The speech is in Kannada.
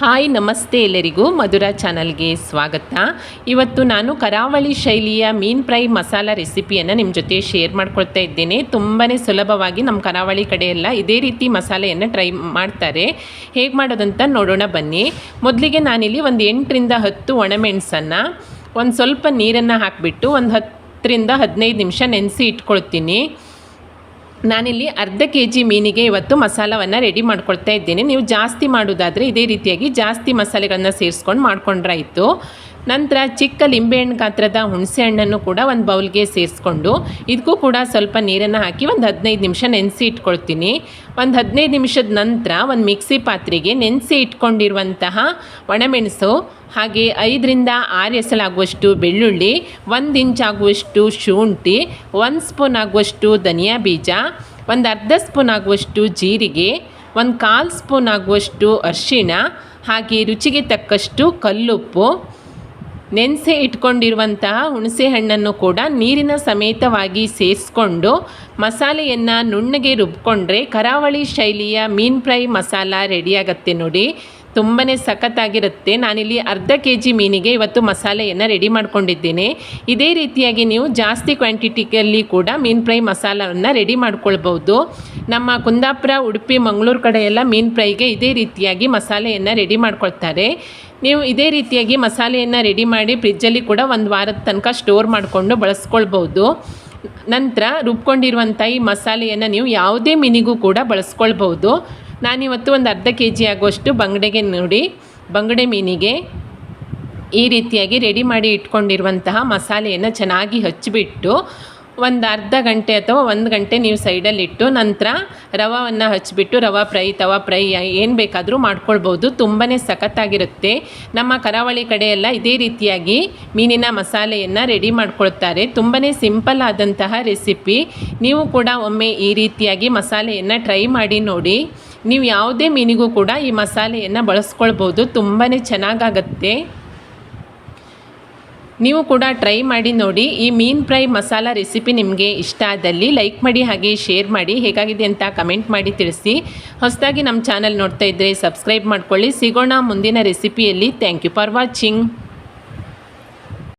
ಹಾಯ್ ನಮಸ್ತೆ ಎಲ್ಲರಿಗೂ ಮಧುರ ಚಾನಲ್ಗೆ ಸ್ವಾಗತ. ಇವತ್ತು ನಾನು ಕರಾವಳಿ ಶೈಲಿಯ ಮೀನು ಫ್ರೈ ಮಸಾಲ ರೆಸಿಪಿಯನ್ನು ನಿಮ್ಮ ಜೊತೆ ಶೇರ್ ಮಾಡ್ಕೊಳ್ತಾ ಇದ್ದೇನೆ. ತುಂಬಾ ಸುಲಭವಾಗಿ ನಮ್ಮ ಕರಾವಳಿ ಕಡೆಯೆಲ್ಲ ಇದೇ ರೀತಿ ಮಸಾಲೆಯನ್ನು ಟ್ರೈ ಮಾಡ್ತಾರೆ. ಹೇಗೆ ಮಾಡೋದಂತ ನೋಡೋಣ ಬನ್ನಿ. ಮೊದಲಿಗೆ ನಾನಿಲ್ಲಿ ಒಂದು 8ರಿಂದ 10 ಒಣಮೆಣಸನ್ನು ಒಂದು ಸ್ವಲ್ಪ ನೀರನ್ನು ಹಾಕಿಬಿಟ್ಟು ಒಂದು 10ರಿಂದ 15 ನಿಮಿಷ ನೆನೆಸಿ ಇಟ್ಕೊಳ್ತೀನಿ. ನಾನಿಲ್ಲಿ ಅರ್ಧ kg ಮೀನಿಗೆ ಇವತ್ತು ಮಸಾಲವನ್ನು ರೆಡಿ ಮಾಡ್ಕೊಳ್ತಾ ಇದ್ದೇನೆ. ನೀವು ಜಾಸ್ತಿ ಮಾಡೋದಾದರೆ ಇದೇ ರೀತಿಯಾಗಿ ಜಾಸ್ತಿ ಮಸಾಲೆಗಳನ್ನು ಸೇರಿಸ್ಕೊಂಡು ಮಾಡ್ಕೊಂಡ್ರಾಯಿತು. ನಂತರ ಚಿಕ್ಕ ಲಿಂಬೆಹಣ್ಣು ಗಾತ್ರದ ಹುಣಸೆ ಹಣ್ಣನ್ನು ಕೂಡ ಒಂದು ಬೌಲ್ಗೆ ಸೇರಿಸ್ಕೊಂಡು ಇದಕ್ಕೂ ಕೂಡ ಸ್ವಲ್ಪ ನೀರನ್ನು ಹಾಕಿ ಒಂದು 15 ನಿಮಿಷ ನೆನೆಸಿ ಇಟ್ಕೊಳ್ತೀನಿ. ಒಂದು 15 ನಿಮಿಷದ ನಂತರ ಒಂದು ಮಿಕ್ಸಿ ಪಾತ್ರೆಗೆ ನೆನೆಸಿ ಇಟ್ಕೊಂಡಿರುವಂತಹ ಒಣಮೆಣಸು, ಹಾಗೆ 5ರಿಂದ 6 ಎಸಳಾಗುವಷ್ಟು ಬೆಳ್ಳುಳ್ಳಿ, 1 ಇಂಚ್ ಆಗುವಷ್ಟು ಶುಂಠಿ, 1 ಸ್ಪೂನ್ ಆಗುವಷ್ಟು ಧನಿಯಾ ಬೀಜ, ಒಂದು ಅರ್ಧ ಸ್ಪೂನ್ ಆಗುವಷ್ಟು ಜೀರಿಗೆ, ಒಂದು 1/4 ಸ್ಪೂನ್ ಆಗುವಷ್ಟು ಅರಿಶಿಣ, ಹಾಗೆ ರುಚಿಗೆ ತಕ್ಕಷ್ಟು ಕಲ್ಲುಪ್ಪು, ನೆನೆಸಿ ಇಟ್ಕೊಂಡಿರುವಂತಹ ಹುಣಸೆ ಹಣ್ಣನ್ನು ಕೂಡ ನೀರಿನ ಸಮೇತವಾಗಿ ಸೇರಿಸ್ಕೊಂಡು ಮಸಾಲೆಯನ್ನು ನುಣ್ಣಗೆ ರುಬ್ಕೊಂಡ್ರೆ ಕರಾವಳಿ ಶೈಲಿಯ ಮೀನು ಫ್ರೈ ಮಸಾಲ ರೆಡಿಯಾಗತ್ತೆ ನೋಡಿ. ತುಂಬಾ ಸಖತ್ತಾಗಿರುತ್ತೆ. ನಾನಿಲ್ಲಿ ಅರ್ಧ kg ಮೀನಿಗೆ ಇವತ್ತು ಮಸಾಲೆಯನ್ನು ರೆಡಿ ಮಾಡ್ಕೊಂಡಿದ್ದೇನೆ. ಇದೇ ರೀತಿಯಾಗಿ ನೀವು ಜಾಸ್ತಿ ಕ್ವಾಂಟಿಟಿಯಲ್ಲಿ ಕೂಡ ಮೀನು ಫ್ರೈ ಮಸಾಲವನ್ನು ರೆಡಿ ಮಾಡ್ಕೊಳ್ಬೋದು. ನಮ್ಮ ಕುಂದಾಪುರ, ಉಡುಪಿ, ಮಂಗಳೂರು ಕಡೆ ಎಲ್ಲ ಮೀನು ಫ್ರೈಗೆ ಇದೇ ರೀತಿಯಾಗಿ ಮಸಾಲೆಯನ್ನು ರೆಡಿ ಮಾಡ್ಕೊಳ್ತಾರೆ. ನೀವು ಇದೇ ರೀತಿಯಾಗಿ ಮಸಾಲೆಯನ್ನು ರೆಡಿ ಮಾಡಿ ಫ್ರಿಜ್ಜಲ್ಲಿ ಕೂಡ ಒಂದು ವಾರದ ತನಕ ಸ್ಟೋರ್ ಮಾಡಿಕೊಂಡು ಬಳಸ್ಕೊಳ್ಬೋದು. ನಂತರ ರುಬ್ಕೊಂಡಿರುವಂಥ ಈ ಮಸಾಲೆಯನ್ನು ನೀವು ಯಾವುದೇ ಮೀನಿಗೂ ಕೂಡ ಬಳಸ್ಕೊಳ್ಬೋದು. ನಾನಿವತ್ತು ಒಂದು ಅರ್ಧ kg ಆಗುವಷ್ಟು ಬಂಗಡೆ ಮೀನಿಗೆ ಈ ರೀತಿಯಾಗಿ ರೆಡಿ ಮಾಡಿ ಇಟ್ಕೊಂಡಿರುವಂತಹ ಮಸಾಲೆಯನ್ನು ಚೆನ್ನಾಗಿ ಹಚ್ಚಿಬಿಟ್ಟು ಒಂದು ಅರ್ಧ ಗಂಟೆ ಅಥವಾ 1 ಗಂಟೆ ನೀವು ಸೈಡಲ್ಲಿಟ್ಟು ನಂತರ ರವಾವನ್ನು ಹಚ್ಚಿಬಿಟ್ಟು ತವಾ ಫ್ರೈ ಏನು ಬೇಕಾದರೂ ಮಾಡ್ಕೊಳ್ಬೋದು. ತುಂಬಾ ಸಖತ್ತಾಗಿರುತ್ತೆ. ನಮ್ಮ ಕರಾವಳಿ ಕಡೆ ಎಲ್ಲ ಇದೇ ರೀತಿಯಾಗಿ ಮೀನಿನ ಮಸಾಲೆಯನ್ನು ರೆಡಿ ಮಾಡ್ಕೊಳ್ತಾರೆ. ತುಂಬಾ ಸಿಂಪಲ್ ಆದಂತಹ ರೆಸಿಪಿ. ನೀವು ಕೂಡ ಒಮ್ಮೆ ಈ ರೀತಿಯಾಗಿ ಮಸಾಲೆಯನ್ನು ಟ್ರೈ ಮಾಡಿ ನೋಡಿ. ನೀವು ಯಾವುದೇ ಮೀನಿಗೂ ಕೂಡ ಈ ಮಸಾಲೆಯನ್ನು ಬಳಸ್ಕೊಳ್ಬೋದು. ತುಂಬಾ ಚೆನ್ನಾಗಾಗತ್ತೆ. ನೀವು ಕೂಡ ಟ್ರೈ ಮಾಡಿ ನೋಡಿ. ಈ ಮೀನು ಫ್ರೈ ಮಸಾಲ ರೆಸಿಪಿ ನಿಮಗೆ ಇಷ್ಟ ಆದಲ್ಲಿ ಲೈಕ್ ಮಾಡಿ, ಹಾಗೆ ಶೇರ್ ಮಾಡಿ. ಹೇಗಾಗಿದೆ ಅಂತ ಕಮೆಂಟ್ ಮಾಡಿ ತಿಳಿಸಿ. ಹೊಸದಾಗಿ ನಮ್ಮ ಚಾನಲ್ ನೋಡ್ತಾ ಇದ್ದರೆ ಸಬ್ಸ್ಕ್ರೈಬ್ ಮಾಡ್ಕೊಳ್ಳಿ. ಸಿಗೋಣ ಮುಂದಿನ ರೆಸಿಪಿಯಲ್ಲಿ. Thank you for watching.